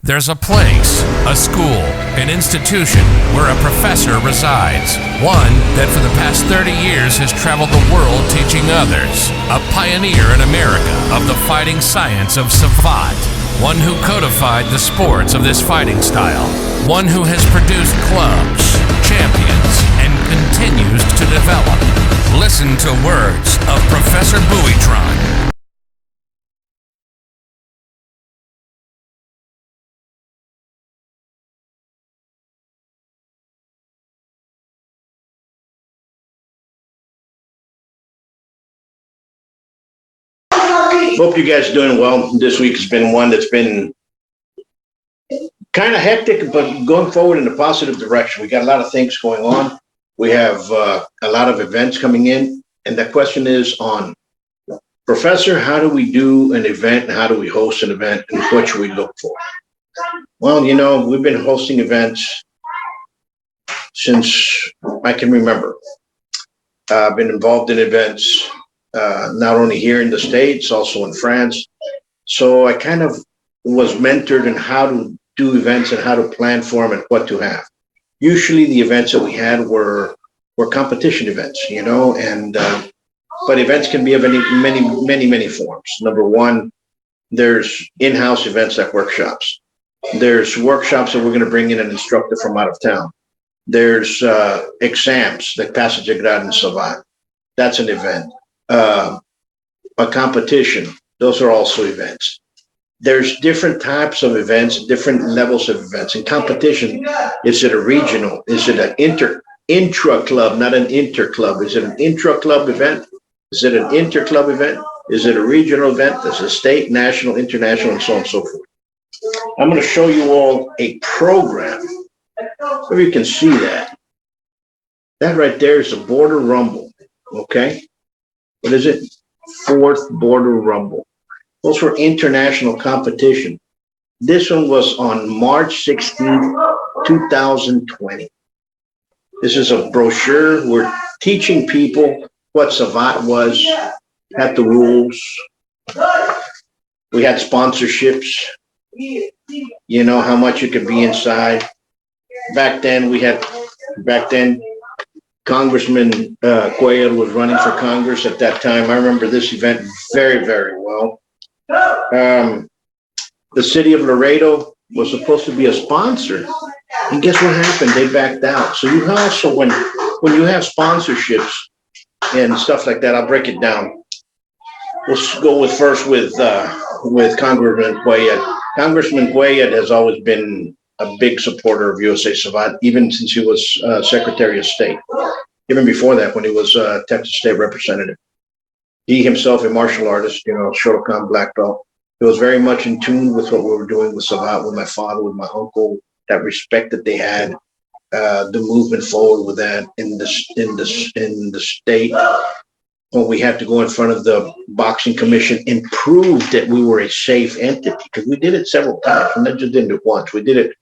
There's a place, a school, an institution where a professor resides. One that for the past 30 years has traveled the world teaching others. A pioneer in America of the fighting science of Savate. One who codified the sports of this fighting style. One who has produced clubs, champions, and continues to develop. Listen to words of Professor Buitron. Hope you guys are doing well. This week has been one that's been kind of hectic, but going forward in a positive direction. We got a lot of things going on. We have a lot of events coming in. And the question is on, Professor, how do we do an event? How do we host an event? And what should we look for? Well, you know, we've been hosting events since I can remember. I've been involved in events not only here in the States, also in France. So I kind of was mentored in how to do events and how to plan for them and what to have. Usually the events that we had were competition events, you know, and but events can be of many forms. Number one, there's in-house events like workshops. There's workshops that we're going to bring in an instructor from out of town. There's exams like Passage de Grade and Savate. That's an event. A competition, those are also events. There's different types of events, different levels of events. In competition, is it a regional? Is it an intra-club, not an inter-club? Is it an intra-club event? Is it an inter-club event? Is it a regional event? Is it state, national, international, and so on and so forth? I'm going to show you all a program. If you can see that. That right there is a border rumble, okay? What is it? Fourth border rumble. Those were international competition. This one was on March 16, 2020. This is a brochure. We're teaching people what Savate was, had the rules. We had sponsorships. You know how much you could be inside. Back then, Congressman Cuellar was running for Congress at that time. I remember this event very, very well. The city of Laredo was supposed to be a sponsor. And guess what happened? They backed out. So you also, when you have sponsorships and stuff like that, I'll break it down. We'll go first with Congressman Cuellar. Congressman Cuellar has always been a big supporter of USA Savate, even since he was Secretary of State. Even before that, when he was Texas State Representative. He himself, a martial artist, you know, Shotokan black belt. He was very much in tune with what we were doing with Savate, with my father, with my uncle, that respect that they had, the movement forward with that in the state. When we had to go in front of the boxing commission and prove that we were a safe entity, because we did it several times. We not just didn't do it once. We did it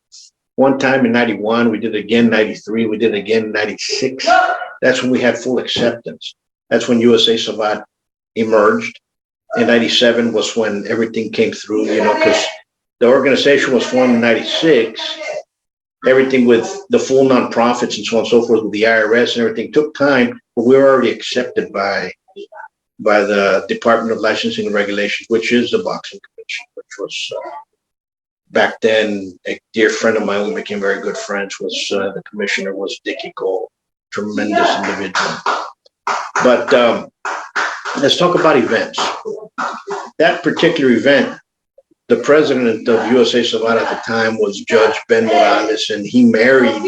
one time in 91, we did it again in 93, we did it again in 96. That's when we had full acceptance. That's when USA Savate emerged. In 97 was when everything came through, you know, because the organization was formed in 96. Everything with the full nonprofits and so on and so forth with the IRS and everything took time, but we were already accepted by the Department of Licensing and Regulation, which is the Boxing Commission, which was back then a dear friend of mine. We became very good friends. Was the commissioner was Dickie Cole, tremendous individual. But let's talk about events. That particular event, the president of USA Savate at the time was Judge Ben Morales, and he married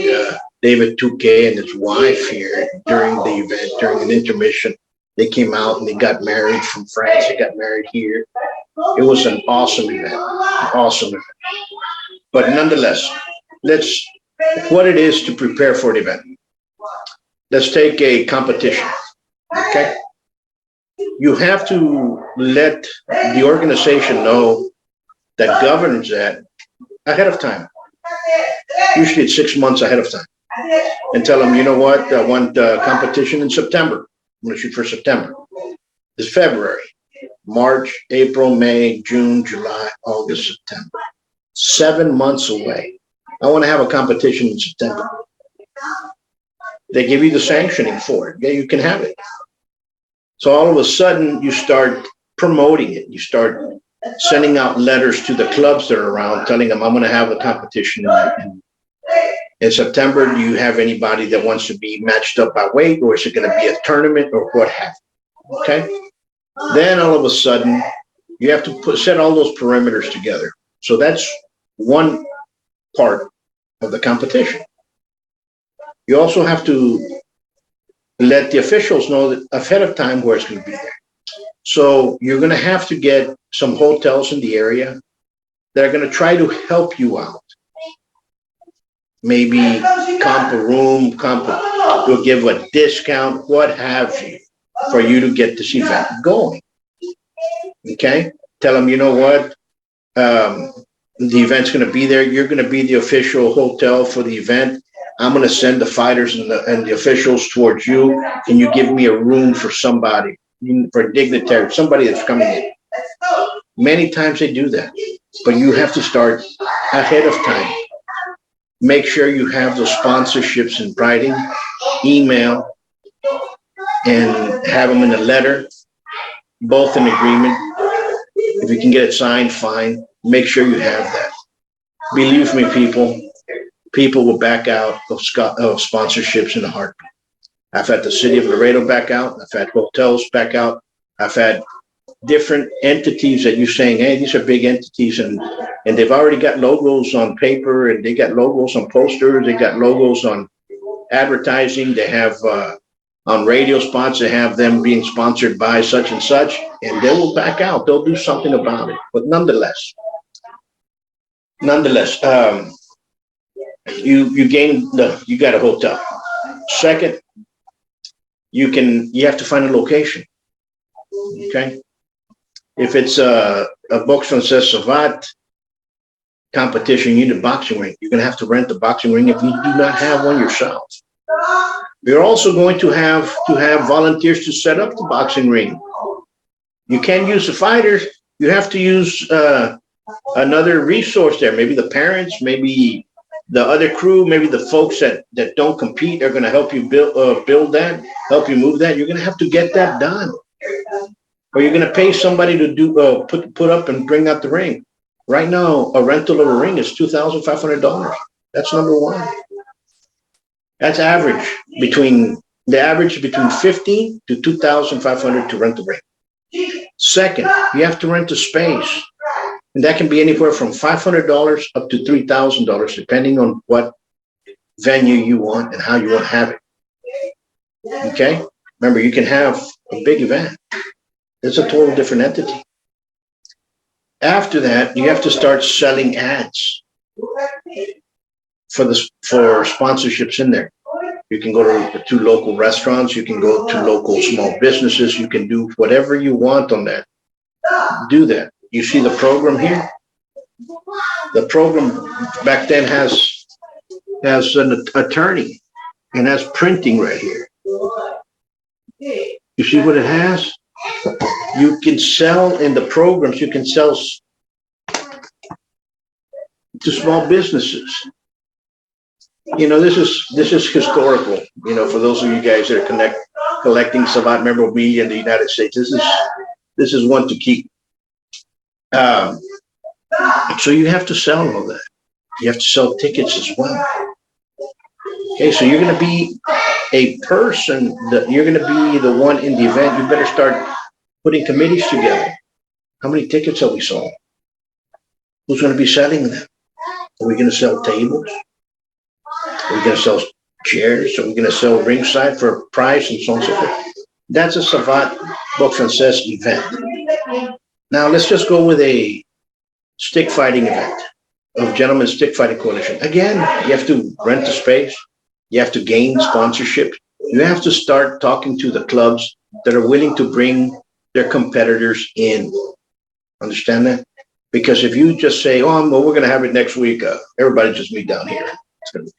David Touquet and his wife here during the event, during an intermission. They came out and they got married from France. They got married here. It was an awesome event, But nonetheless, what it is to prepare for an event. Let's take a competition, okay? You have to let the organization know that governs that ahead of time. Usually it's 6 months ahead of time. And tell them, you know what, I want competition in September. I'm going to shoot for September. It's February, March, April, May, June, July, August, September. 7 months away. I want to have a competition in September. They give you the sanctioning for it. Yeah, you can have it. So all of a sudden, you start promoting it. You start sending out letters to the clubs that are around, telling them, I'm going to have a competition in September. Do you have anybody that wants to be matched up by weight, or is it going to be a tournament, or what have you? Okay. Then all of a sudden, you have to set all those parameters together. So that's one part of the competition. You also have to let the officials know that ahead of time where it's going to be there. So you're going to have to get some hotels in the area that are going to try to help you out. Maybe comp a room, you'll give a discount, what have you, for you to get this event going. Okay? Tell them, you know what? The event's going to be there. You're going to be the official hotel for the event. I'm going to send the fighters and the officials towards you. Can you give me a room for somebody, for a dignitary, somebody that's coming in? Many times they do that, but you have to start ahead of time. Make sure you have those sponsorships in writing, email, and have them in a letter, both in agreement. If you can get it signed, fine. Make sure you have that. Believe me, people will back out of sponsorships in a heartbeat. I've had the city of Laredo back out. I've had hotels back out. I've had different entities that you're saying, hey, these are big entities, and they've already got logos on paper, and they got logos on posters, they got logos on advertising, they have on radio spots, they have them being sponsored by such and such, and they will back out. They'll do something about it. But nonetheless, you got a hotel. Second, you have to find a location. Okay. If it's a boxer that says Savate competition, you need a boxing ring. You're going to have to rent the boxing ring if you do not have one yourself. You're also going to have volunteers to set up the boxing ring. You can't use the fighters. You have to use another resource there. Maybe the parents, maybe the other crew, maybe the folks that don't compete are going to help you build that, help you move that. You're going to have to get that done. Or you're going to pay somebody to do put up and bring out the ring. Right now, a rental of a ring is $2,500. That's number one. That's average between $1,500 to $2,500 to rent the ring. Second, you have to rent a space, and that can be anywhere from $500 up to $3,000, depending on what venue you want and how you want to have it. Okay. Remember, you can have a big event. It's a total different entity. After that, you have to start selling ads for sponsorships in there. You can go to local restaurants. You can go to local small businesses. You can do whatever you want on that. Do that. You see the program here? The program back then has an attorney and has printing right here. You see what it has? You can sell in the programs, you can sell to small businesses. You know, this is historical, you know, for those of you guys that are collecting Savate memorabilia in the United States. This is one to keep. So you have to sell all that. You have to sell tickets as well. Okay, so you're going to be a person that you're going to be the one in the event. You better start putting committees together. How many tickets have we sold? Who's going to be selling them? Are we going to sell tables? Are we going to sell chairs? Are we going to sell ringside for a price and so on and so forth? That's a Savate Boxe Française event. Now let's just go with a stick fighting event of Gentlemen's Stick Fighting Coalition. Again, you have to rent the space. You have to gain sponsorship. You have to start talking to the clubs that are willing to bring their competitors in. Understand that? Because if you just say, oh, well, we're going to have it next week, everybody just meet down here. It's going to be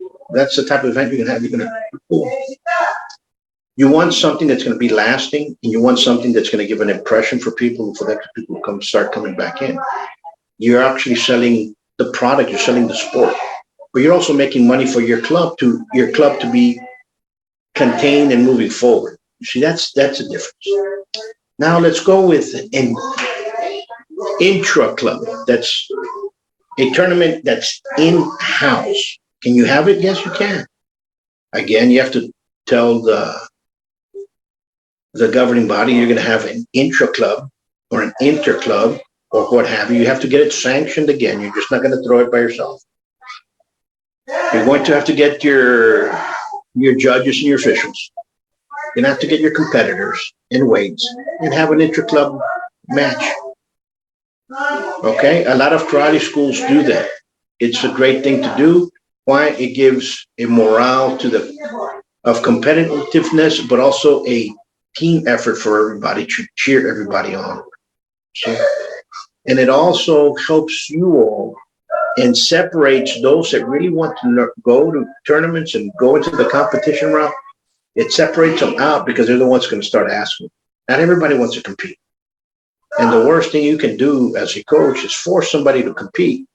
cool. That's the type of event you're going to have. You're going to cool. You want something that's going to be lasting, and you want something that's going to give an impression for people, for that people start coming back in. You're actually selling the product, you're selling the sport, but you're also making money for your club to be contained and moving forward. You see, that's a difference. Now let's go with an intra club. That's a tournament that's in-house. Can you have it? Yes, you can. Again, you have to tell the governing body you're going to have an intra club or an inter club or what have you. You have to get it sanctioned again. You're just not going to throw it by yourself. You're going to have to get your judges and your officials. You're going to have to get your competitors in weights and have an intra club match. Okay, a lot of karate schools do that. It's a great thing to do. Why? It gives a morale of competitiveness, but also a team effort for everybody to cheer everybody on. So, and it also helps you all and separates those that really want to go to tournaments and go into the competition route. It separates them out because they're the ones going to start asking. Not everybody wants to compete. And the worst thing you can do as a coach is force somebody to compete.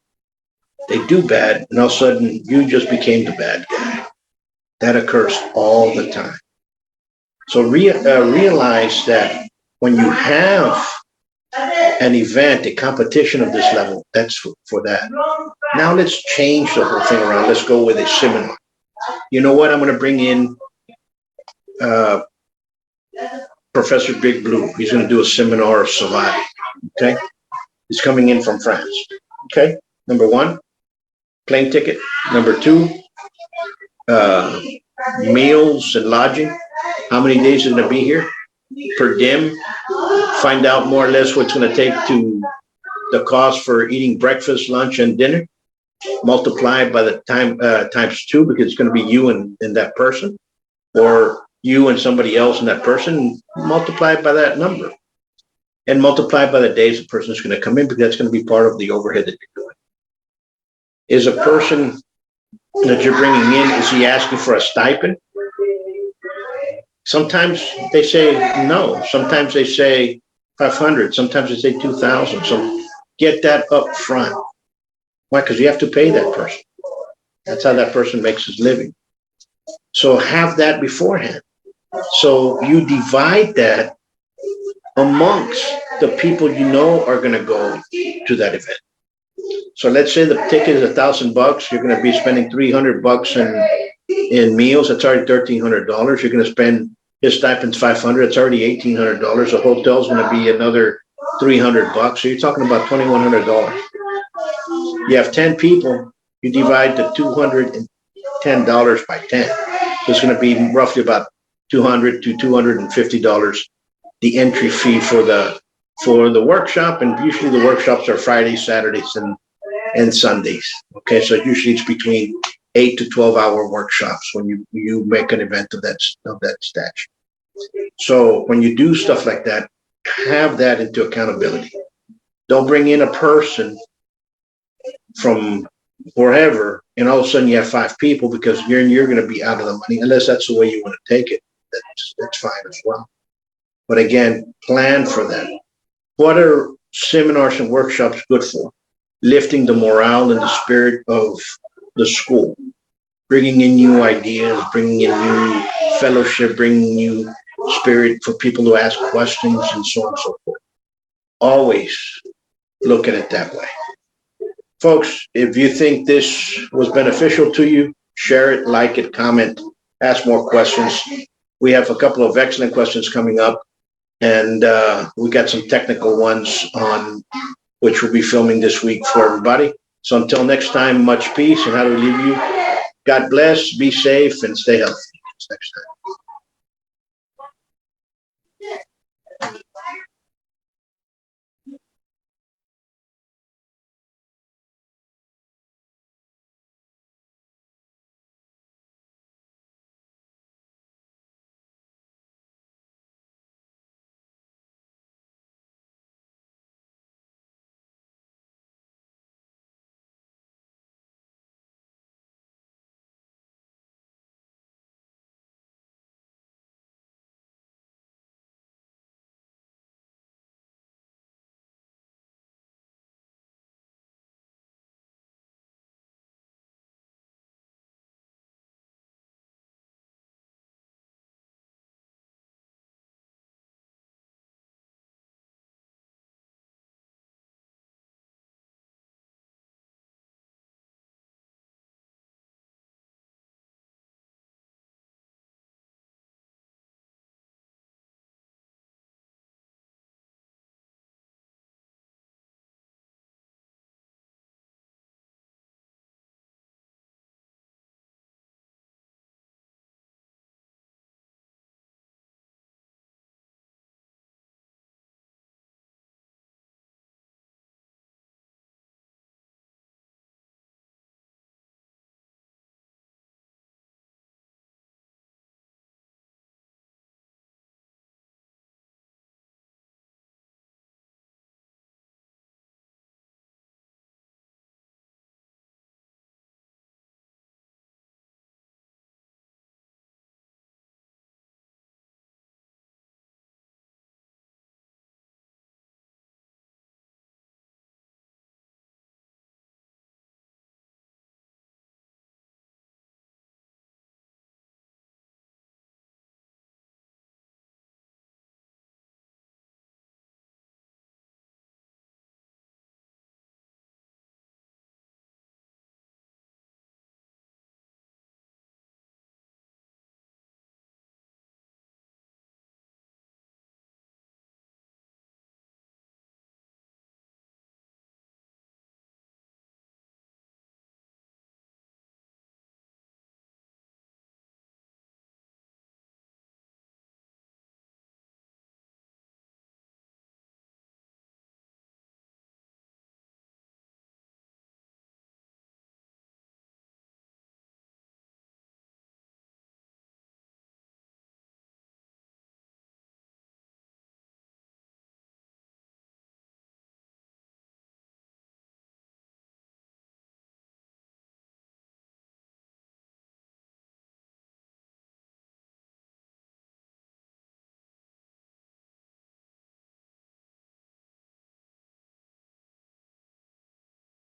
They do bad, and all of a sudden you just became the bad guy. That occurs all the time. So realize that when you have an event, a competition of this level, that's for that. Now let's change the whole thing around. Let's go with a seminar. You know what? I'm going to bring in Professor Big Blue. He's going to do a seminar of Savate. Okay? He's coming in from France. Okay? Number one, plane ticket. Number two, meals and lodging. How many days is going to be here? Per diem. Find out more or less what's going to take to the cost for eating breakfast, lunch, and dinner. Multiply by the time times two, because it's going to be you and that person, or you and somebody else and that person. Multiply by that number, and multiply by the days the person is going to come in, because that's going to be part of the overhead that you're doing. Is a person that you're bringing in, is he asking for a stipend? Sometimes they say no. Sometimes they say 500. Sometimes they say 2,000. So get that up front. Why? Because you have to pay that person. That's how that person makes his living. So have that beforehand. So you divide that amongst the people you know are going to go to that event. So let's say the ticket is $1,000. You're going to be spending $300 in meals. That's already $1,300. You're going to spend, his stipend's $500. It's already $1,800. The hotel's going to be another $300. So you're talking about $2,100. You have 10 people. You divide the $210 by 10. So it's going to be roughly about $200 to $250. The entry fee for the workshop, and usually the workshops are Fridays, Saturdays, and Sundays. Okay, so usually it's between 8 to 12-hour workshops when you make an event of that stature. So when you do stuff like that, have that into accountability. Don't bring in a person from wherever, and all of a sudden you have 5 people, because you're going to be out of the money, unless that's the way you want to take it. That's fine as well. But again, plan for that. What are seminars and workshops good for? Lifting the morale and the spirit of the school, bringing in new ideas, bringing in new fellowship, bringing new spirit for people to ask questions, and so on and so forth. Always look at it that way. Folks, if you think this was beneficial to you, share it, like it, comment, ask more questions. We have a couple of excellent questions coming up, and we got some technical ones on which we'll be filming this week for everybody. So until next time, much peace, and how do we leave you? God bless, be safe, and stay healthy. Next time.